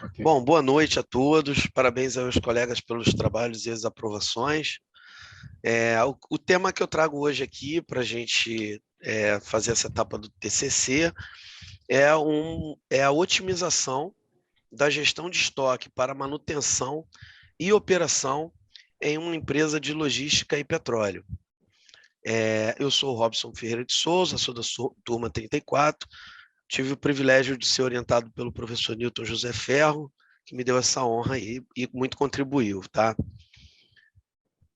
Ok. Bom, boa noite a todos. Parabéns aos colegas pelos trabalhos e as aprovações. O tema que eu trago hoje aqui para a gente fazer essa etapa do TCC é a otimização da gestão de estoque para manutenção e operação em uma empresa de logística e petróleo. Eu sou o Robson Ferreira de Souza, sou da turma 34. Tive o privilégio de ser orientado pelo professor Newton José Ferro, que me deu essa honra aí e muito contribuiu, tá?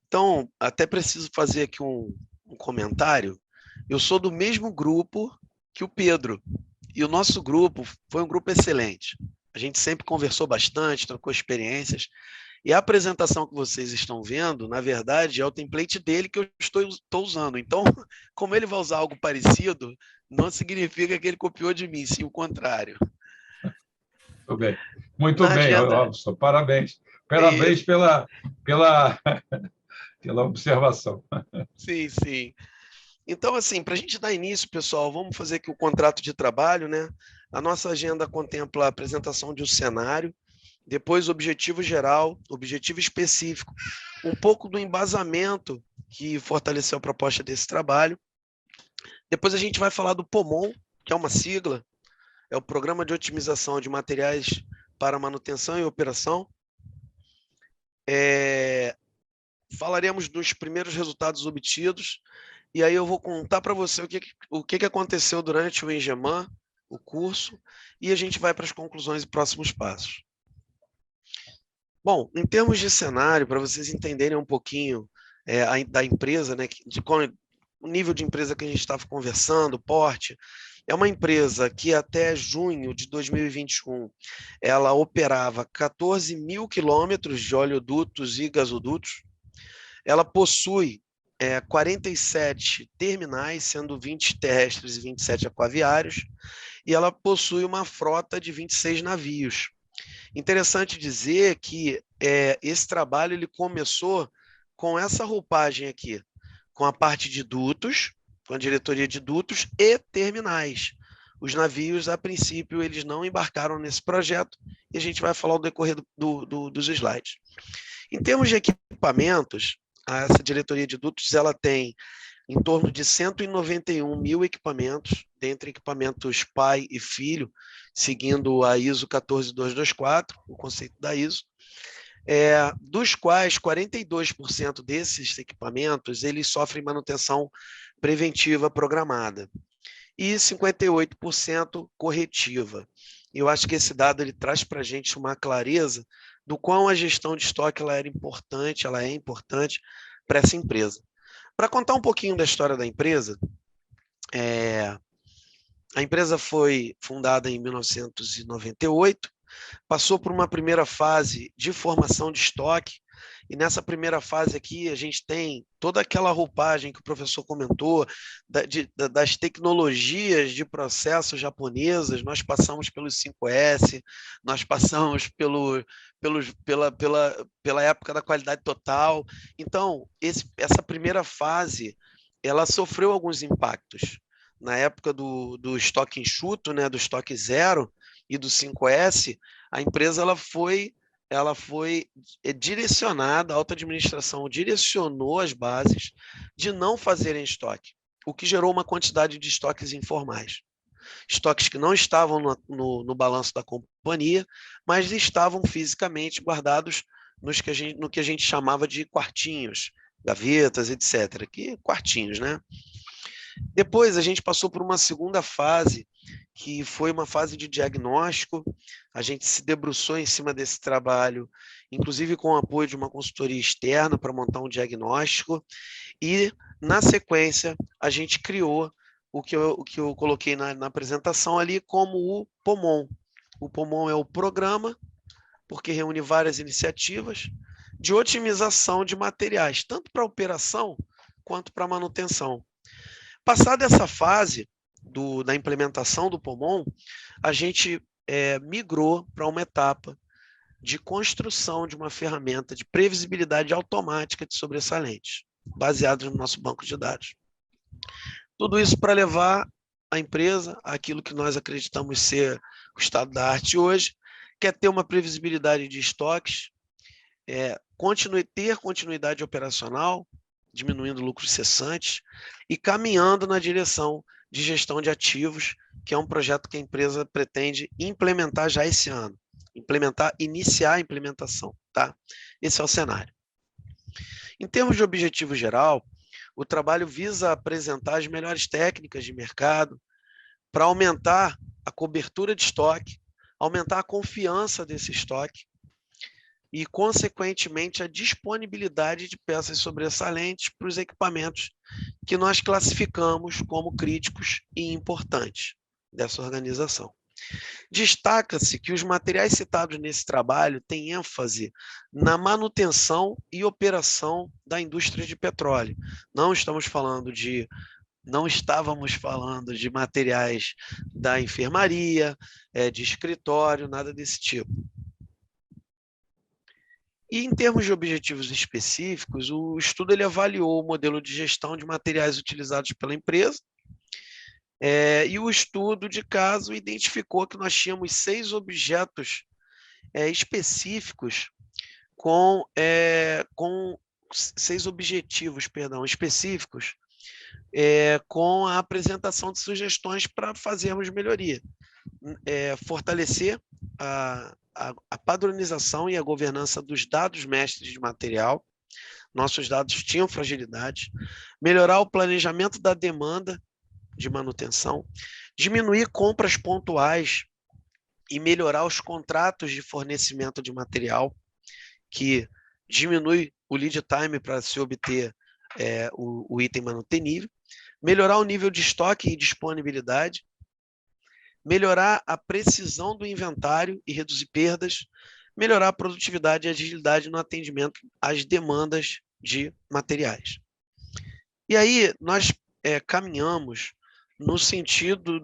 Então, até preciso fazer aqui um comentário. Eu sou do mesmo grupo que o Pedro, e o nosso grupo foi um grupo excelente. A gente sempre conversou bastante, trocou experiências, e a apresentação que vocês estão vendo, na verdade, é o template dele que eu estou usando. Então, como ele vai usar algo parecido, não significa que ele copiou de mim, sim o contrário. Muito bem. Muito Na bem, agenda, Robson. Parabéns. isso, Parabéns pela, pela observação. sim, sim. Então, assim, para a gente dar início, pessoal, vamos fazer aqui o contrato de trabalho, né? A nossa agenda contempla a apresentação de um cenário, depois objetivo geral, objetivo específico, um pouco do embasamento que fortaleceu a proposta desse trabalho. Depois a gente vai falar do POMON, que é uma sigla, é o Programa de Otimização de Materiais para Manutenção e Operação. Falaremos dos primeiros resultados obtidos, e aí eu vou contar para você o que aconteceu durante o Engeman, o curso, e a gente vai para as conclusões e próximos passos. Bom, em termos de cenário, para vocês entenderem um pouquinho da empresa, né, de qual o nível de empresa que a gente estava conversando, o porte, é uma empresa que até junho de 2021 ela operava 14 mil quilômetros de oleodutos e gasodutos. Ela possui 47 terminais, sendo 20 terrestres e 27 aquaviários, e ela possui uma frota de 26 navios. Interessante dizer que esse trabalho ele começou com essa roupagem aqui, com a parte de dutos, com a diretoria de dutos e terminais. Os navios, a princípio, eles não embarcaram nesse projeto e a gente vai falar ao decorrer dos slides. Em termos de equipamentos, essa diretoria de dutos ela tem em torno de 191 mil equipamentos, dentre equipamentos pai e filho, seguindo a ISO 14224, o conceito da ISO, dos quais 42% desses equipamentos eles sofrem manutenção preventiva programada e 58% corretiva. Eu acho que esse dado ele traz para a gente uma clareza do quão a gestão de estoque ela é importante para essa empresa. Para contar um pouquinho da história da empresa, a empresa foi fundada em 1998, passou por uma primeira fase de formação de estoque, e nessa primeira fase aqui a gente tem toda aquela roupagem que o professor comentou, das tecnologias de processo japonesas, nós passamos pelos 5S, nós passamos pela época da qualidade total. Então, essa primeira fase, ela sofreu alguns impactos. Na época do estoque enxuto, né, do estoque zero e do 5S, a empresa ela foi direcionada, a alta administração direcionou as bases de não fazerem estoque, o que gerou uma quantidade de estoques informais. Estoques que não estavam no balanço da companhia, mas estavam fisicamente guardados no que a gente chamava de quartinhos, gavetas, etc. Que quartinhos, né? Depois a gente passou por uma segunda fase, que foi uma fase de diagnóstico. A gente se debruçou em cima desse trabalho, inclusive com o apoio de uma consultoria externa para montar um diagnóstico. E, na sequência, a gente criou o que eu coloquei na apresentação ali como o POMON. O POMON é o programa, porque reúne várias iniciativas de otimização de materiais, tanto para operação quanto para manutenção. Passada essa fase da implementação do POMON, a gente migrou para uma etapa de construção de uma ferramenta de previsibilidade automática de sobressalentes, baseada no nosso banco de dados. Tudo isso para levar a empresa àquilo que nós acreditamos ser o estado da arte hoje, quer ter uma previsibilidade de estoques, ter continuidade operacional, diminuindo lucros cessantes e caminhando na direção de gestão de ativos, que é um projeto que a empresa pretende implementar já esse ano. Iniciar a implementação, tá? Esse é o cenário. Em termos de objetivo geral, o trabalho visa apresentar as melhores técnicas de mercado para aumentar a cobertura de estoque, aumentar a confiança desse estoque e, consequentemente, a disponibilidade de peças sobressalentes para os equipamentos que nós classificamos como críticos e importantes dessa organização. Destaca-se que os materiais citados nesse trabalho têm ênfase na manutenção e operação da indústria de petróleo. Não estávamos falando de materiais da enfermaria, de escritório, nada desse tipo. E em termos de objetivos específicos, o estudo ele avaliou o modelo de gestão de materiais utilizados pela empresa, e o estudo de caso identificou que nós tínhamos 6 objetos específicos com 6 objetivos, específicos, com a apresentação de sugestões para fazermos melhoria. Fortalecer a padronização e a governança dos dados mestres de material. Nossos dados tinham fragilidades. Melhorar o planejamento da demanda de manutenção. Diminuir compras pontuais e melhorar os contratos de fornecimento de material, que diminui o lead time para se obter o item manutenível. Melhorar o nível de estoque e disponibilidade. Melhorar a precisão do inventário e reduzir perdas. Melhorar a produtividade e agilidade no atendimento às demandas de materiais. E aí, nós caminhamos no sentido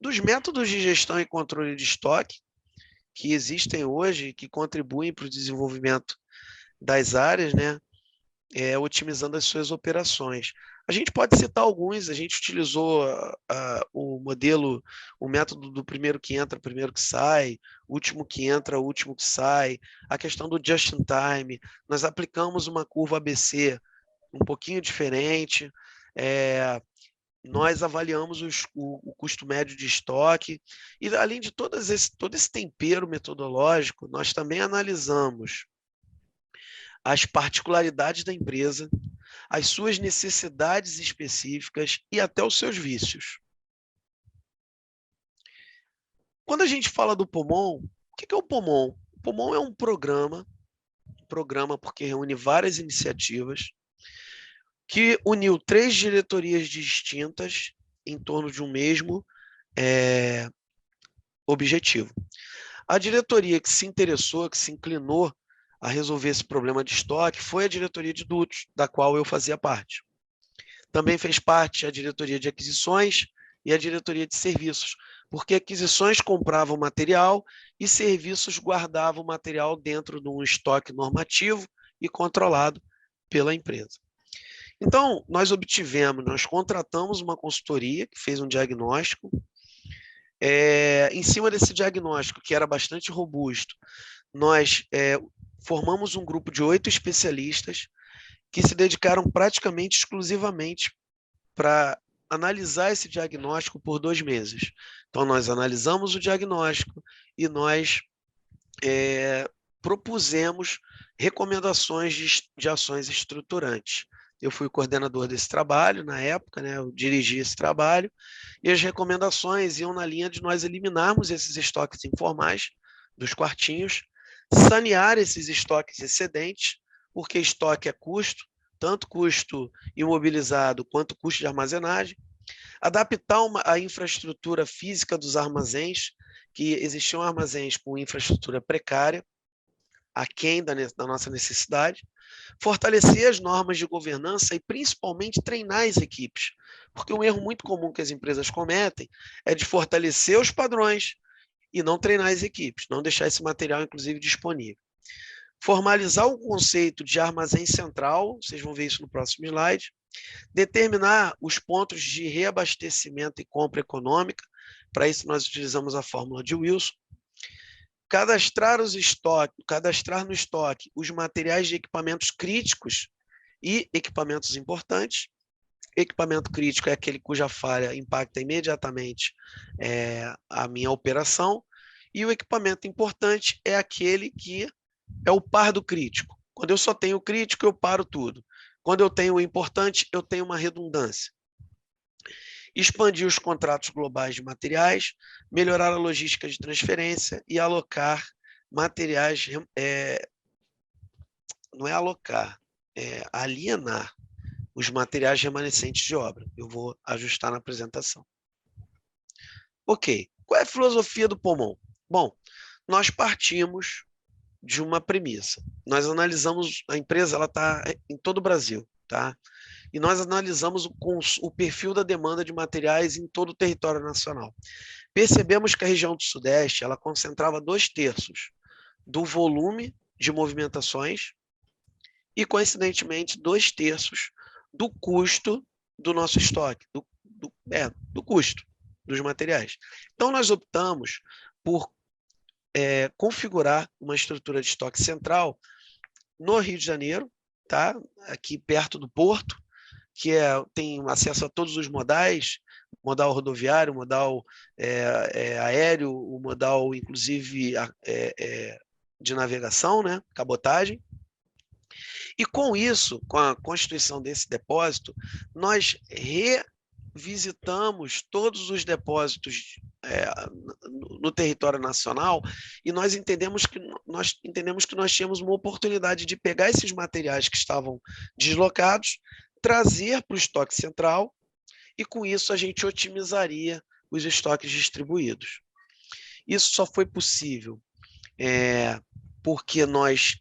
dos métodos de gestão e controle de estoque que existem hoje e que contribuem para o desenvolvimento das áreas, otimizando as suas operações. A gente pode citar alguns, a gente utilizou o método do primeiro que entra, primeiro que sai, último que entra, último que sai, a questão do just in time, nós aplicamos uma curva ABC um pouquinho diferente, nós avaliamos o custo médio de estoque e, além de todo esse tempero metodológico, nós também analisamos as particularidades da empresa, as suas necessidades específicas e até os seus vícios. Quando a gente fala do POMON, o que é o POMON? O POMON é um programa porque reúne várias iniciativas, que uniu 3 diretorias distintas em torno de um mesmo objetivo. A diretoria que se interessou, que se inclinou a resolver esse problema de estoque foi a diretoria de dutos, da qual eu fazia parte. Também fez parte a diretoria de aquisições e a diretoria de serviços, porque aquisições compravam material e serviços guardavam material dentro de um estoque normativo e controlado pela empresa. Então, nós contratamos uma consultoria que fez um diagnóstico. Em cima desse diagnóstico, que era bastante robusto, nós formamos um grupo de 8 especialistas que se dedicaram praticamente exclusivamente para analisar esse diagnóstico por 2 meses. Então, nós analisamos o diagnóstico e nós propusemos recomendações de ações estruturantes. Eu fui o coordenador desse trabalho na época, eu dirigi esse trabalho, e as recomendações iam na linha de nós eliminarmos esses estoques informais dos quartinhos, sanear esses estoques excedentes, porque estoque é custo, tanto custo imobilizado quanto custo de armazenagem, adaptar a infraestrutura física dos armazéns, que existiam armazéns com infraestrutura precária, aquém da nossa necessidade, fortalecer as normas de governança e principalmente treinar as equipes, porque um erro muito comum que as empresas cometem é de fortalecer os padrões e não treinar as equipes, não deixar esse material, inclusive, disponível. Formalizar o conceito de armazém central, vocês vão ver isso no próximo slide, determinar os pontos de reabastecimento e compra econômica, Para isso, nós utilizamos a fórmula de Wilson. Cadastrar no estoque os materiais de equipamentos críticos e equipamentos importantes. Equipamento crítico é aquele cuja falha impacta imediatamente a minha operação, e o equipamento importante é aquele que é o par do crítico. Quando eu só tenho o crítico, eu paro tudo. Quando eu tenho o importante, eu tenho uma redundância. Expandir os contratos globais de materiais, melhorar a logística de transferência e alocar materiais, não é alocar, é alienar os materiais remanescentes de obra. Eu vou ajustar na apresentação. Ok, qual é a filosofia do POMON? Bom, nós partimos de uma premissa. Nós analisamos, a empresa está em todo o Brasil, tá? E nós analisamos o perfil da demanda de materiais em todo o território nacional. Percebemos que a região do Sudeste ela concentrava 2/3 do volume de movimentações e, coincidentemente, 2/3 do custo do nosso estoque, do custo dos materiais. Então, nós optamos por configurar uma estrutura de estoque central no Rio de Janeiro, tá? Aqui perto do porto, que tem acesso a todos os modais, modal rodoviário, modal aéreo, o modal, inclusive, de navegação, né? Cabotagem. E com isso, com a constituição desse depósito, nós revisitamos todos os depósitos no território nacional e nós entendemos que nós tínhamos uma oportunidade de pegar esses materiais que estavam deslocados, trazer para o estoque central e com isso a gente otimizaria os estoques distribuídos. Isso só foi possível porque nós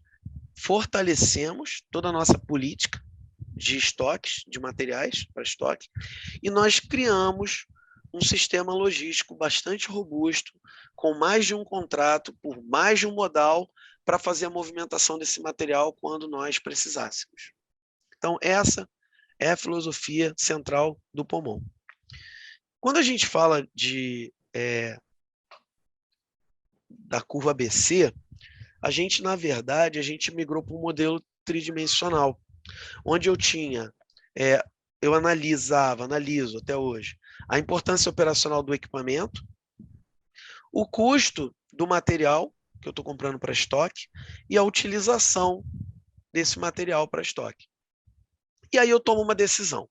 fortalecemos toda a nossa política de estoques, de materiais para estoque, e nós criamos um sistema logístico bastante robusto, com mais de um contrato, por mais de um modal, para fazer a movimentação desse material quando nós precisássemos. Então, essa é a filosofia central do POMON. Quando a gente fala da curva ABC, a gente, na verdade, migrou para um modelo tridimensional, onde eu tinha, eu analiso até hoje, a importância operacional do equipamento, o custo do material que eu estou comprando para estoque e a utilização desse material para estoque. E aí eu tomo uma decisão.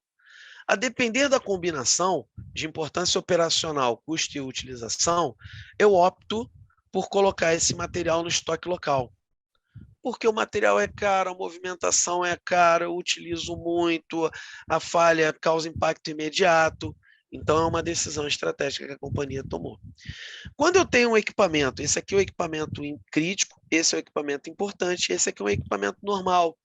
A depender da combinação de importância operacional, custo e utilização, eu opto por colocar esse material no estoque local. Porque o material é caro, a movimentação é cara, eu utilizo muito, a falha causa impacto imediato. Então, é uma decisão estratégica que a companhia tomou. Quando eu tenho um equipamento, esse aqui é o equipamento crítico, esse é o equipamento importante, esse aqui é um equipamento normal.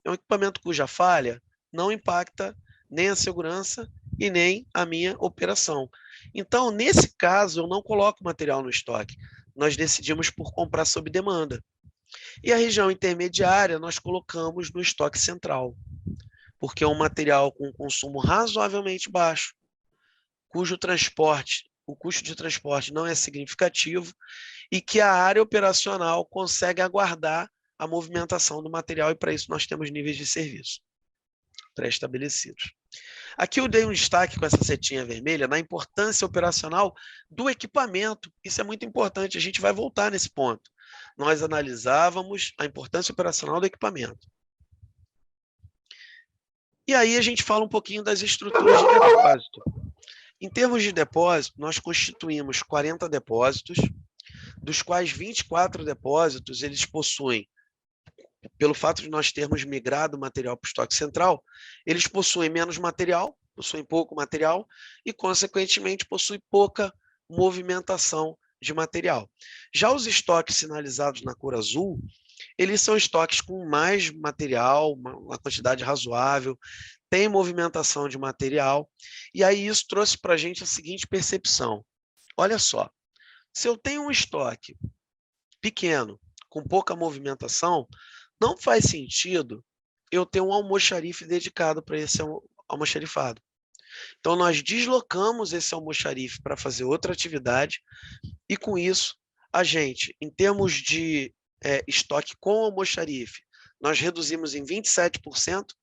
É um equipamento cuja falha não impacta nem a segurança e nem a minha operação. Então, nesse caso, eu não coloco material no estoque. Nós decidimos por comprar sob demanda. E a região intermediária nós colocamos no estoque central, porque é um material com consumo razoavelmente baixo, cujo o custo de transporte não é significativo e que a área operacional consegue aguardar a movimentação do material e para isso nós temos níveis de serviço pré-estabelecidos. Aqui eu dei um destaque com essa setinha vermelha na importância operacional do equipamento. Isso é muito importante, a gente vai voltar nesse ponto. Nós analisávamos a importância operacional do equipamento. E aí a gente fala um pouquinho das estruturas de depósito. Em termos de depósito, nós constituímos 40 depósitos, dos quais 24 depósitos eles possuem, pelo fato de nós termos migrado o material para o estoque central, eles possuem menos material, possuem pouco material e, consequentemente, possuem pouca movimentação de material. Já os estoques sinalizados na cor azul, eles são estoques com mais material, uma quantidade razoável, tem movimentação de material, e aí isso trouxe para a gente a seguinte percepção. Olha só, se eu tenho um estoque pequeno, com pouca movimentação, não faz sentido eu ter um almoxarife dedicado para esse almoxarifado. Então, nós deslocamos esse almoxarife para fazer outra atividade e, com isso, a gente, em termos de estoque com almoxarife, nós reduzimos em 27%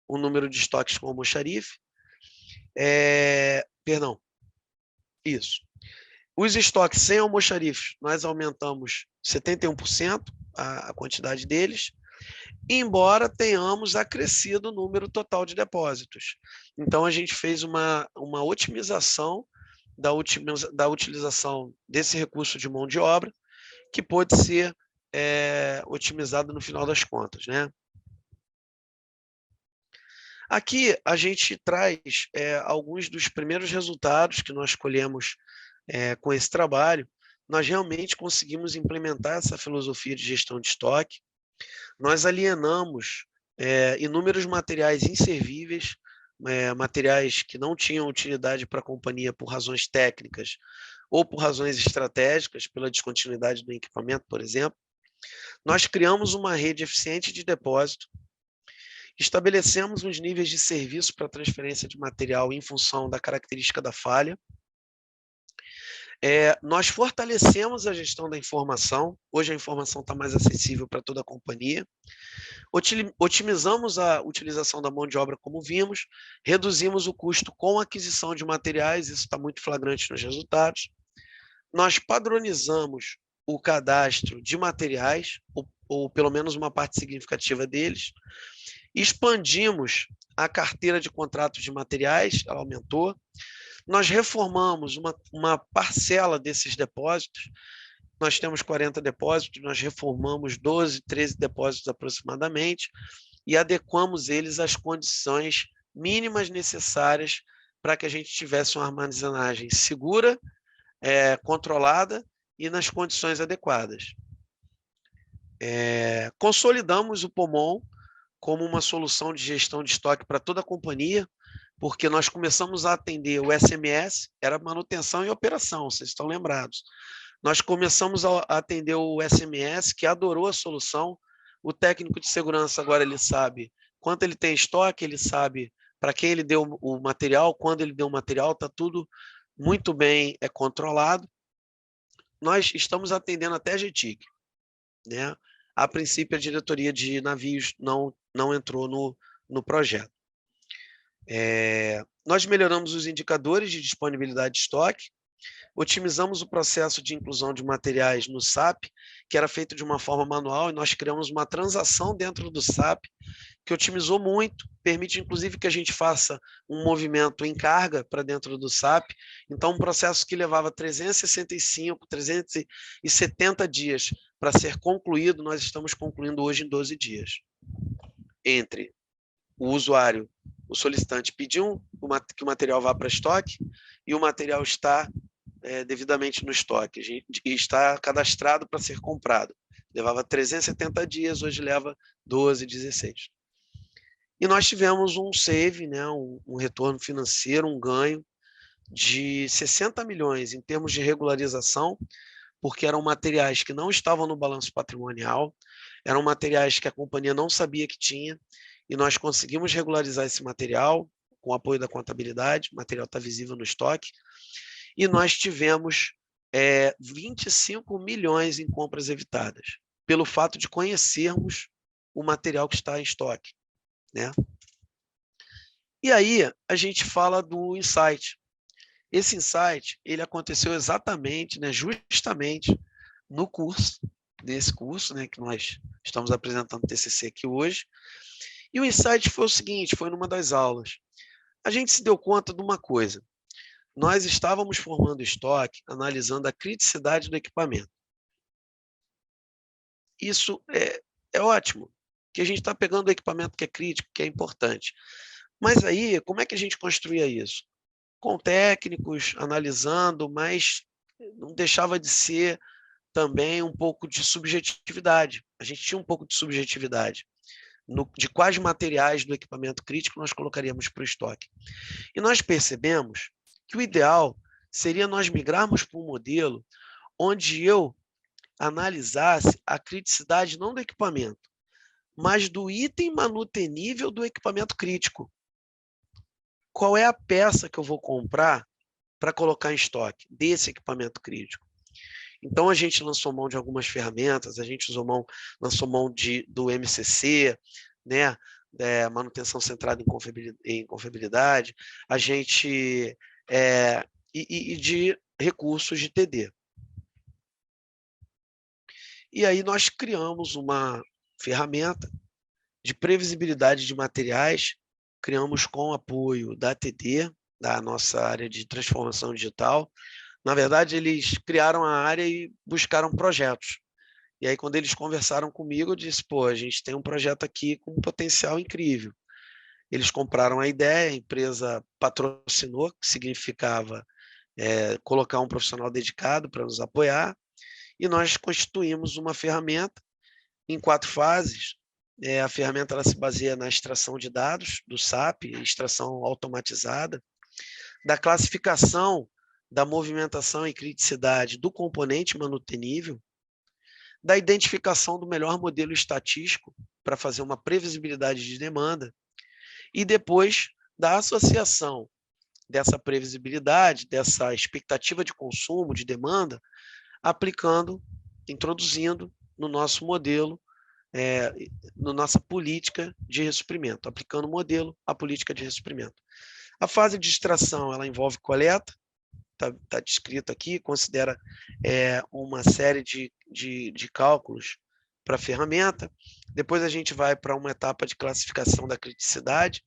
o número de estoques com almoxarife. Perdão, isso. Os estoques sem almoxarifes, nós aumentamos 71% a quantidade deles, embora tenhamos acrescido o número total de depósitos. Então, a gente fez uma otimização da utilização desse recurso de mão de obra, que pode ser otimizado no final das contas, né? Aqui a gente traz alguns dos primeiros resultados que nós colhemos com esse trabalho. Nós realmente conseguimos implementar essa filosofia de gestão de estoque. Nós alienamos inúmeros materiais inservíveis, materiais que não tinham utilidade para a companhia por razões técnicas ou por razões estratégicas, pela descontinuidade do equipamento, por exemplo. Nós criamos uma rede eficiente de depósito, estabelecemos os níveis de serviço para transferência de material em função da característica da falha. Nós fortalecemos a gestão da informação. Hoje a informação está mais acessível para toda a companhia. Otimizamos a utilização da mão de obra, como vimos. Reduzimos o custo com a aquisição de materiais. Isso está muito flagrante nos resultados. Nós padronizamos o cadastro de materiais, ou pelo menos uma parte significativa deles. Expandimos a carteira de contratos de materiais, ela aumentou. Nós reformamos uma parcela desses depósitos. Nós temos 40 depósitos, nós reformamos 12, 13 depósitos aproximadamente e adequamos eles às condições mínimas necessárias para que a gente tivesse uma armazenagem segura, controlada e nas condições adequadas. Consolidamos o Pomon como uma solução de gestão de estoque para toda a companhia, porque nós começamos a atender o SMS, era manutenção e operação, vocês estão lembrados. Nós começamos a atender o SMS, que adorou a solução. O técnico de segurança agora ele sabe quanto ele tem em estoque, ele sabe para quem ele deu o material, quando ele deu o material, está tudo muito bem controlado. Nós estamos atendendo até a GTIC, né? A princípio, a diretoria de navios não entrou no projeto. Nós melhoramos os indicadores de disponibilidade de estoque, otimizamos o processo de inclusão de materiais no SAP, que era feito de uma forma manual, e nós criamos uma transação dentro do SAP, que otimizou muito, permite inclusive que a gente faça um movimento em carga para dentro do SAP. Então, um processo que levava 365, 370 dias para ser concluído, nós estamos concluindo hoje em 12 dias. Entre o usuário, o solicitante pediu que o material vá para estoque e o material está devidamente no estoque, e está cadastrado para ser comprado. Levava 370 dias, hoje leva 12, 16. E nós tivemos um save, né, um retorno financeiro, um ganho de 60 milhões em termos de regularização, porque eram materiais que não estavam no balanço patrimonial, eram materiais que a companhia não sabia que tinha, e nós conseguimos regularizar esse material com o apoio da contabilidade, o material está visível no estoque, e nós tivemos 25 milhões em compras evitadas, pelo fato de conhecermos o material que está em estoque, né? E aí a gente fala do insight. Esse insight, ele aconteceu exatamente, né, justamente no curso, nesse curso, né, que nós estamos apresentando o TCC aqui hoje. E o insight foi o seguinte, foi numa das aulas. A gente se deu conta de uma coisa. Nós estávamos formando estoque, analisando a criticidade do equipamento. Isso é ótimo, que a gente está pegando o equipamento que é crítico, que é importante. Mas aí, como é que a gente construía isso? Com técnicos, analisando, mas não deixava de ser também um pouco de subjetividade. A gente tinha um pouco de subjetividade de quais materiais do equipamento crítico nós colocaríamos para o estoque. E nós percebemos que o ideal seria nós migrarmos para um modelo onde eu analisasse a criticidade não do equipamento, mas do item manutenível do equipamento crítico. qual é a peça que eu vou comprar para colocar em estoque desse equipamento crítico. Então, a gente lançou mão de algumas ferramentas, a gente lançou mão do MCC, né? Manutenção centrada em confiabilidade, a gente e de recursos de TD. E aí nós criamos uma ferramenta de previsibilidade de materiais, criamos com apoio da TD, da nossa área de transformação digital. Na verdade, eles criaram a área e buscaram projetos. E aí, quando eles conversaram comigo, eu disse, pô, a gente tem um projeto aqui com um potencial incrível. Eles compraram a ideia, a empresa patrocinou, que significava colocar um profissional dedicado para nos apoiar, e nós constituímos uma ferramenta em 4 fases. A ferramenta ela se baseia na extração de dados do SAP, extração automatizada, da classificação da movimentação e criticidade do componente manutenível, da identificação do melhor modelo estatístico para fazer uma previsibilidade de demanda, e depois da associação dessa previsibilidade, dessa expectativa de consumo, de demanda, introduzindo no nosso modelo, na nossa política de ressuprimento, aplicando o modelo à política de ressuprimento. A fase de extração ela envolve coleta, está descrito aqui, considera uma série de cálculos para a ferramenta. Depois a gente vai para uma etapa de classificação da criticidade,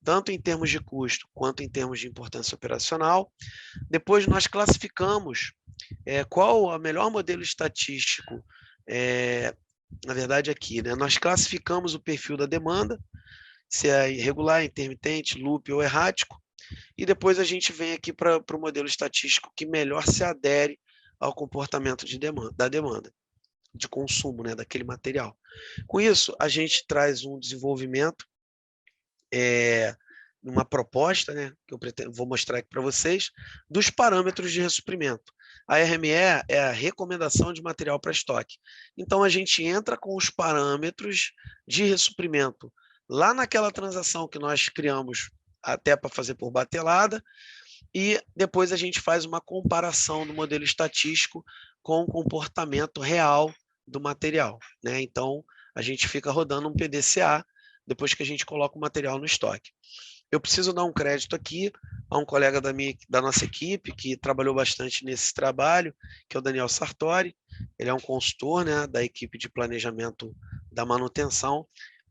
tanto em termos de custo quanto em termos de importância operacional. Depois nós classificamos qual o melhor modelo estatístico, na verdade aqui, né? Nós classificamos o perfil da demanda, se é irregular, intermitente, loop ou errático, e depois a gente vem aqui para o modelo estatístico que melhor se adere ao comportamento da demanda, de consumo, né, daquele material. Com isso, a gente traz um desenvolvimento, uma proposta, né, que eu vou mostrar aqui para vocês, dos parâmetros de ressuprimento. A RME é a recomendação de material para estoque. Então, a gente entra com os parâmetros de ressuprimento lá naquela transação que nós criamos até para fazer por batelada, e depois a gente faz uma comparação do modelo estatístico com o comportamento real do material, né? Então, a gente fica rodando um PDCA depois que a gente coloca o material no estoque. Eu preciso dar um crédito aqui a um colega da nossa equipe que trabalhou bastante nesse trabalho, que é o Daniel Sartori. Ele é um consultor, né, da equipe de planejamento da manutenção,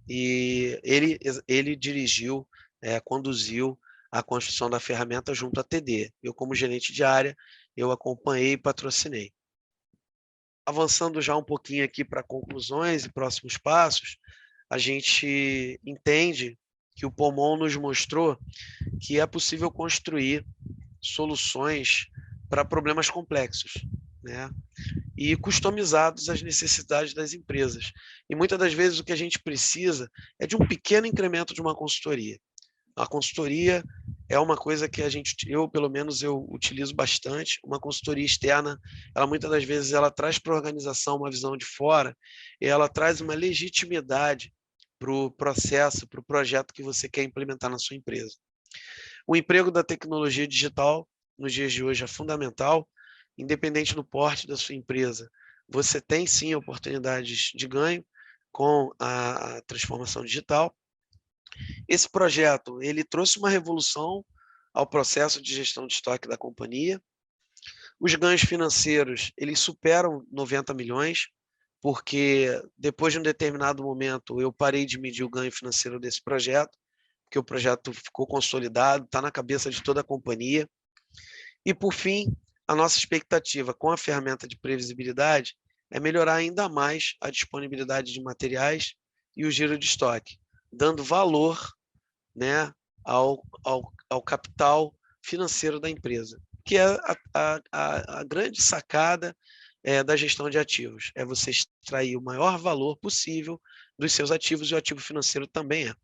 e ele dirigiu, conduziu a construção da ferramenta junto à TD. Eu, como gerente de área, eu acompanhei e patrocinei. Avançando já um pouquinho aqui para conclusões e próximos passos, a gente entende que o Pomon nos mostrou que é possível construir soluções para problemas complexos, né? E customizados às necessidades das empresas. E muitas das vezes o que a gente precisa é de um pequeno incremento de uma consultoria. A consultoria é uma coisa que pelo menos eu utilizo bastante. Uma consultoria externa, ela muitas das vezes ela traz para a organização uma visão de fora e ela traz uma legitimidade para o processo, para o projeto que você quer implementar na sua empresa. O emprego da tecnologia digital nos dias de hoje é fundamental, independente do porte da sua empresa. Você tem sim oportunidades de ganho com a transformação digital. Esse projeto ele trouxe uma revolução ao processo de gestão de estoque da companhia. Os ganhos financeiros eles superam 90 milhões, porque depois de um determinado momento eu parei de medir o ganho financeiro desse projeto, porque o projeto ficou consolidado, está na cabeça de toda a companhia. E, por fim, a nossa expectativa com a ferramenta de previsibilidade é melhorar ainda mais a disponibilidade de materiais e o giro de estoque, dando valor, né, ao capital financeiro da empresa, que é a grande sacada da gestão de ativos, é você extrair o maior valor possível dos seus ativos, e o ativo financeiro também é.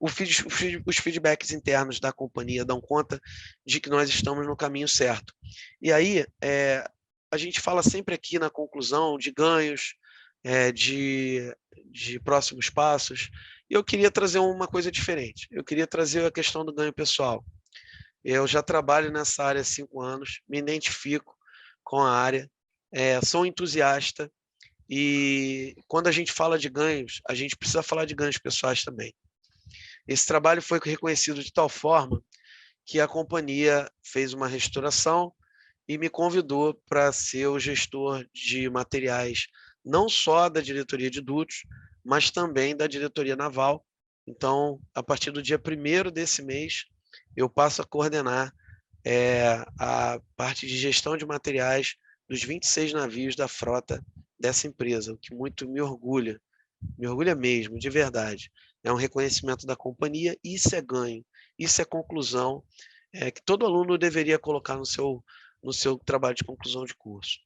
Os feedbacks internos da companhia dão conta de que nós estamos no caminho certo. E aí, a gente fala sempre aqui na conclusão de ganhos, de próximos passos, E eu queria trazer uma coisa diferente. Eu queria trazer a questão do ganho pessoal. Eu já trabalho nessa área há 5 anos, me identifico com a área, sou entusiasta e quando a gente fala de ganhos, a gente precisa falar de ganhos pessoais também. Esse trabalho foi reconhecido de tal forma que a companhia fez uma restauração e me convidou para ser o gestor de materiais, não só da diretoria de dutos, mas também da diretoria naval. Então, a partir do dia 1º desse mês, eu passo a coordenar a parte de gestão de materiais dos 26 navios da frota dessa empresa, o que muito me orgulha mesmo, de verdade. É um reconhecimento da companhia, isso é ganho, isso é conclusão, que todo aluno deveria colocar no seu trabalho de conclusão de curso.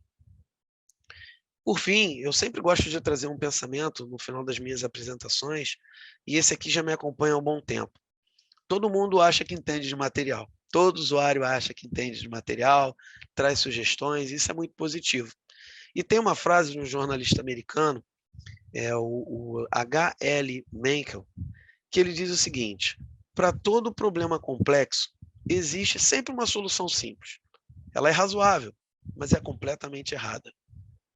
Por fim, eu sempre gosto de trazer um pensamento no final das minhas apresentações, e esse aqui já me acompanha há um bom tempo. Todo mundo acha que entende de material. Todo usuário acha que entende de material, traz sugestões, isso é muito positivo. E tem uma frase de um jornalista americano, o H.L. Mencken, que ele diz o seguinte: para todo problema complexo, existe sempre uma solução simples. Ela é razoável, mas é completamente errada.